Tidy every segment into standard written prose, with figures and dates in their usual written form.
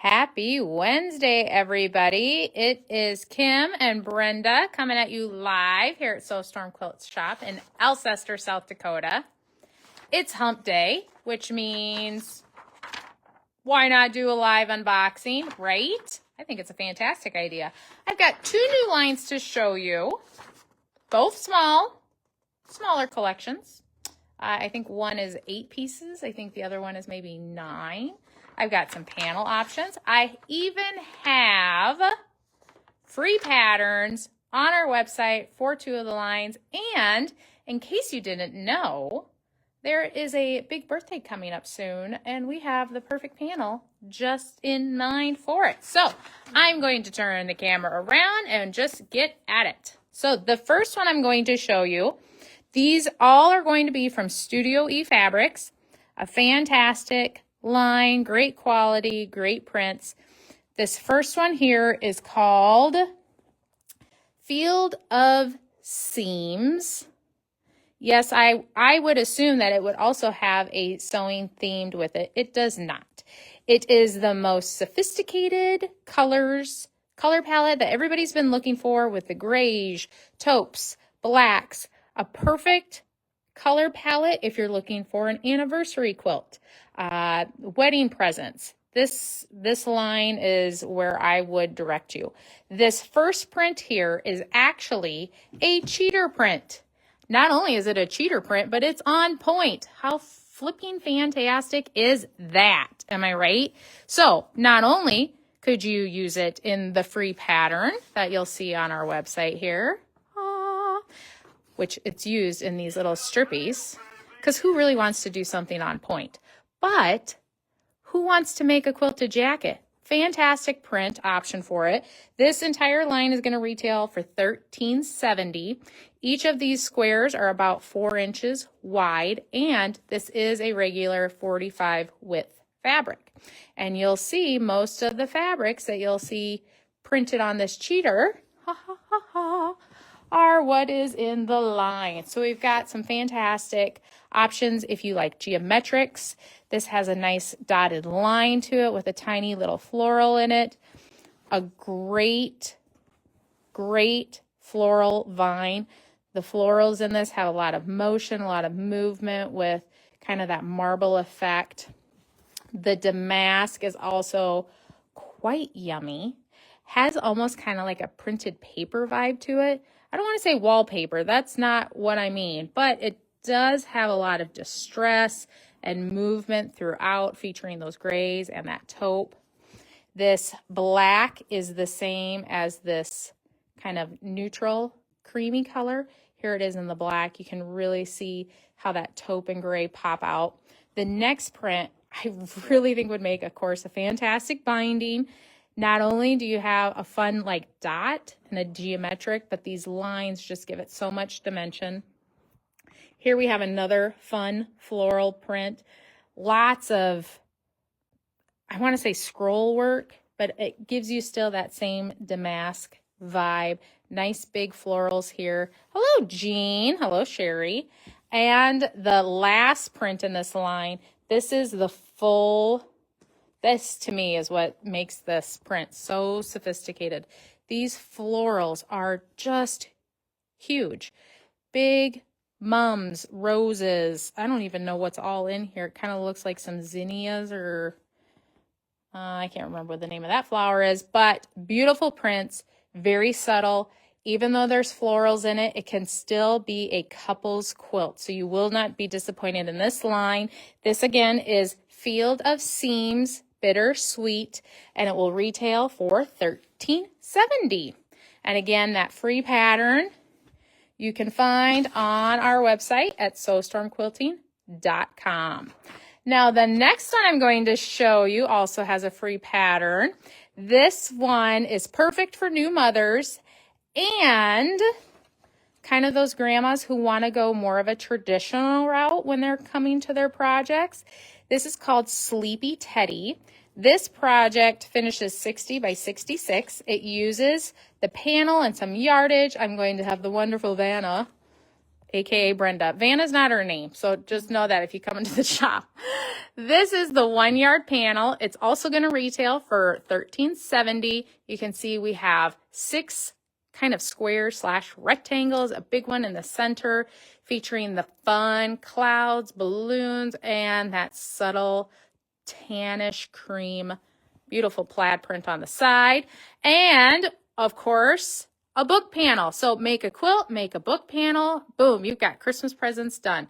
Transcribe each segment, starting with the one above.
Happy Wednesday, everybody. It is Kim and Brenda coming at you live here at Snowstorm Quilt Shop in Alcester, South Dakota. It's hump day, which means why not do a live unboxing, right? I think it's a fantastic idea. I've got two new lines to show you, both smaller collections. I think one is 8 pieces. I think the other one is maybe 9. I've got some panel options. I even have free patterns on our website for 2 of the lines. And in case you didn't know, there is a big birthday coming up soon, and we have the perfect panel just in mind for it. So I'm going to turn the camera around and just get at it. So the first one I'm going to show you, these all are going to be from Studio E Fabrics, a fantastic line, great quality, great prints. This first one here is called Field of Seams. Yes, I would assume that it would also have a sewing themed with it. It does not. It is the most sophisticated color palette that everybody's been looking for, with the grays, taupes, blacks, a perfect color palette if you're looking for an anniversary quilt, wedding presents. This line is where I would direct you. This first print here is actually a cheater print. Not only is it a cheater print, but it's on point. How flipping fantastic is that? Am I right? So not only could you use it in the free pattern that you'll see on our website here, which it's used in these little strippies, because who really wants to do something on point? But who wants to make a quilted jacket? Fantastic print option for it. This entire line is going to retail for $13.70. Each of these squares are about 4 inches wide, and this is a regular 45 width fabric. And you'll see most of the fabrics that you'll see printed on this cheater are what is in the line. So we've got some fantastic options if you like geometrics. This has a nice dotted line to it with a tiny little floral in it. A great floral vine. The florals in this have a lot of motion, a lot of movement with kind of that marble effect. The damask is also quite yummy. Has almost kind of like a printed paper vibe to it. I don't want to say wallpaper, that's not what I mean, but it does have a lot of distress and movement throughout, featuring those grays and that taupe. This black is the same as this kind of neutral creamy color. Here it is in the black. You can really see how that taupe and gray pop out. The next print I really think would make, of course, a fantastic binding. Not only do you have a fun like dot and a geometric, but these lines just give it so much dimension. Here we have another fun floral print. Lots of, I want to say scroll work, but it gives you still that same damask vibe. Nice big florals here. Hello, Jean. Hello, Sherry. And the last print in this line, this is the full. This, to me, is what makes this print so sophisticated. These florals are just huge. Big mums, roses. I don't even know what's all in here. It kind of looks like some zinnias or I can't remember what the name of that flower is, but beautiful prints, very subtle. Even though there's florals in it, it can still be a couple's quilt. So you will not be disappointed in this line. This, again, is Field of Seams Bittersweet, and it will retail for $13.70. And again, that free pattern you can find on our website at sewstormquilting.com. Now, the next one I'm going to show you also has a free pattern. This one is perfect for new mothers and kind of those grandmas who want to go more of a traditional route when they're coming to their projects. This is called Sleepy Teddy. This project finishes 60 by 66. It uses the panel and some yardage. I'm going to have the wonderful Vanna aka Brenda. Vanna's not her name, so just know that if you come into the shop. This is the 1 yard panel. It's also going to retail for $13.70. You can see we have 6 kind of squares / rectangles, a big one in the center featuring the fun clouds, balloons, and that subtle tannish cream, beautiful plaid print on the side. And of course, a book panel. So make a quilt, make a book panel, boom, you've got Christmas presents done.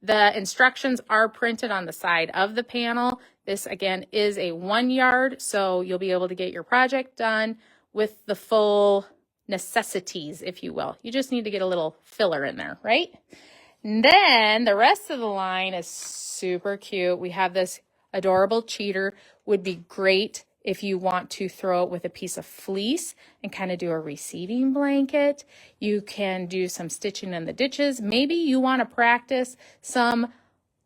The instructions are printed on the side of the panel. This again is a 1 yard, so you'll be able to get your project done with the full necessities, if you will. You just need to get a little filler in there, right? And then the rest of the line is super cute. We have this adorable cheater. Would be great if you want to throw it with a piece of fleece and kind of do a receiving blanket. You can do some stitching in the ditches. Maybe you want to practice some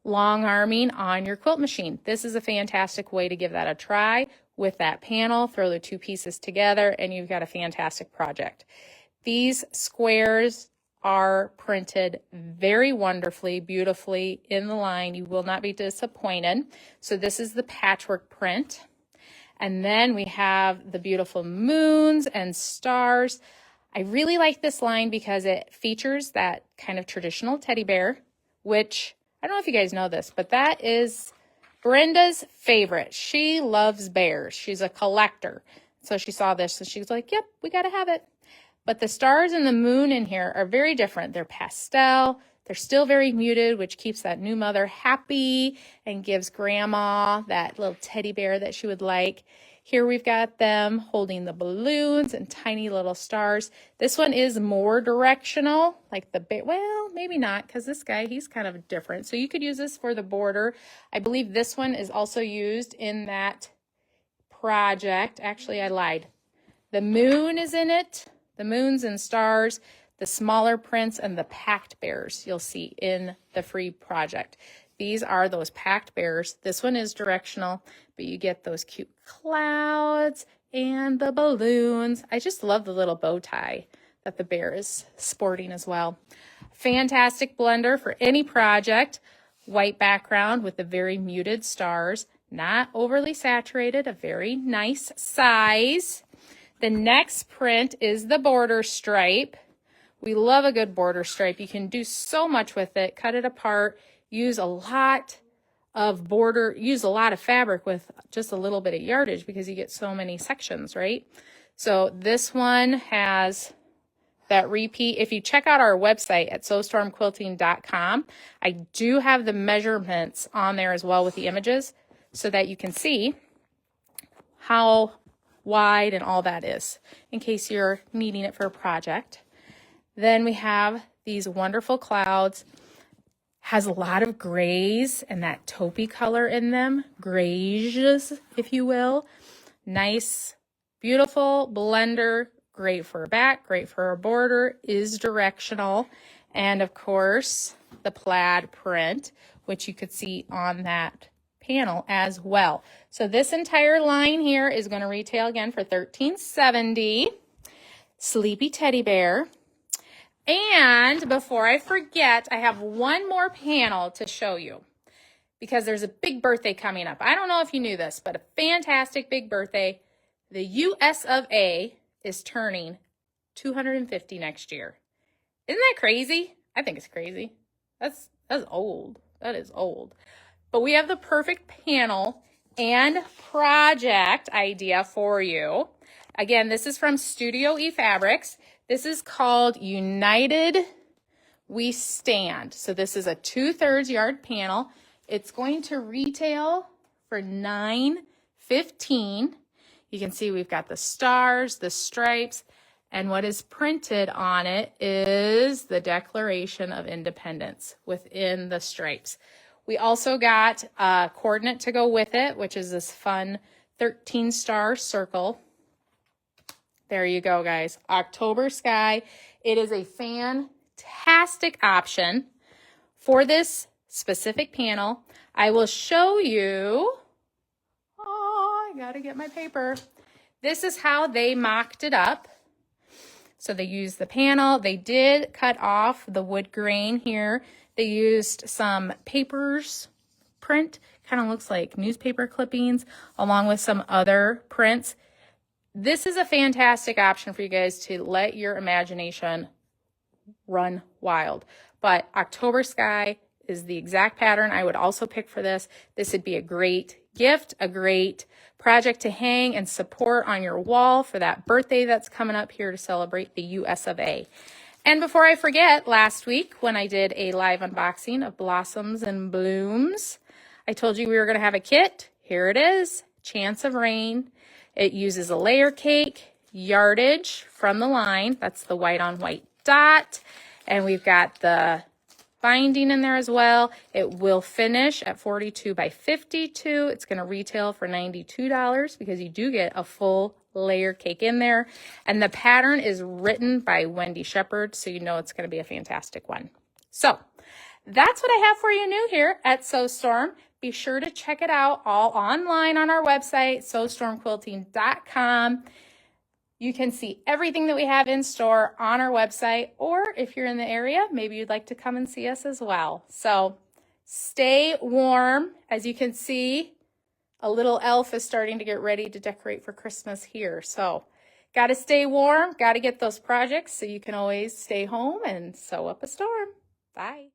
long arming on your quilt machine. This is a fantastic way to give that a try with that panel. Throw the 2 pieces together and you've got a fantastic project. These squares are printed very wonderfully, beautifully in the line. You will not be disappointed. So this is the patchwork print. And then we have the beautiful moons and stars. I really like this line because it features that kind of traditional teddy bear, which I don't know if you guys know this, but that is Brenda's favorite. She loves bears. She's a collector. So she saw this and she's like, yep, we got to have it. But the stars and the moon in here are very different. They're pastel. They're still very muted, which keeps that new mother happy and gives grandma that little teddy bear that she would like. Here we've got them holding the balloons and tiny little stars. This one is more directional, like the bear. Well, maybe not, because this guy, he's kind of different. So you could use this for the border. I believe this one is also used in that project. Actually, I lied. The moon is in it. The moons and stars, the smaller prints, and the packed bears you'll see in the free project. These are those packed bears. This one is directional, but you get those cute clouds and the balloons. I just love the little bow tie that the bear is sporting as well. Fantastic blender for any project. White background with the very muted stars, not overly saturated, a very nice size. The next print is the border stripe. We love a good border stripe. You can do so much with it. Cut it apart. Use a lot of border. Use a lot of fabric with just a little bit of yardage because you get so many sections, right? So this one has that repeat. If you check out our website at sewstormquilting.com, I do have the measurements on there as well with the images so that you can see how wide and all that is in case you're needing it for a project. Then we have these wonderful clouds. Has a lot of grays and that taupey color in them, grays, if you will. Nice, beautiful blender, great for a back, great for a border, is directional. And of course, the plaid print, which you could see on that panel as well. So this entire line here is going to retail again for $13.70. Sleepy teddy bear. And before I forget, I have one more panel to show you because there's a big birthday coming up. I don't know if you knew this, but a fantastic big birthday. The US of A is turning 250 next year. Isn't that crazy? I think it's crazy. That's old. That is old. But we have the perfect panel and project idea for you. Again, this is from Studio E Fabrics. This is called United We Stand. So this is a 2/3 yard panel. It's going to retail for $9.15. You can see we've got the stars, the stripes, and what is printed on it is the Declaration of Independence within the stripes. We also got a coordinate to go with it, which is this fun 13-star circle. There you go, guys. October sky. It is a fantastic option for this specific panel. I will show you. Oh, I gotta get my paper. This is how they mocked it up. So they used the panel. They did cut off the wood grain here. They used some papers print, kind of looks like newspaper clippings, along with some other prints. This is a fantastic option for you guys to let your imagination run wild. But October Sky is the exact pattern I would also pick for this. This would be a great gift, a great project to hang and support on your wall for that birthday that's coming up here to celebrate the US of A. And before I forget, last week when I did a live unboxing of Blossoms and Blooms, I told you we were going to have a kit. Here it is, Chance of Rain. It uses a layer cake, yardage from the line. That's the white on white dot. And we've got the binding in there as well. It will finish at 42 by 52. It's going to retail for $92 because you do get a full layer cake in there. And the pattern is written by Wendy Shepard, so you know it's going to be a fantastic one. So that's what I have for you new here at SewStorm. Be sure to check it out all online on our website, sewstormquilting.com. You can see everything that we have in store on our website, or if you're in the area, maybe you'd like to come and see us as well. So stay warm. As you can see, a little elf is starting to get ready to decorate for Christmas here. So got to stay warm, got to get those projects so you can always stay home and sew up a storm. Bye.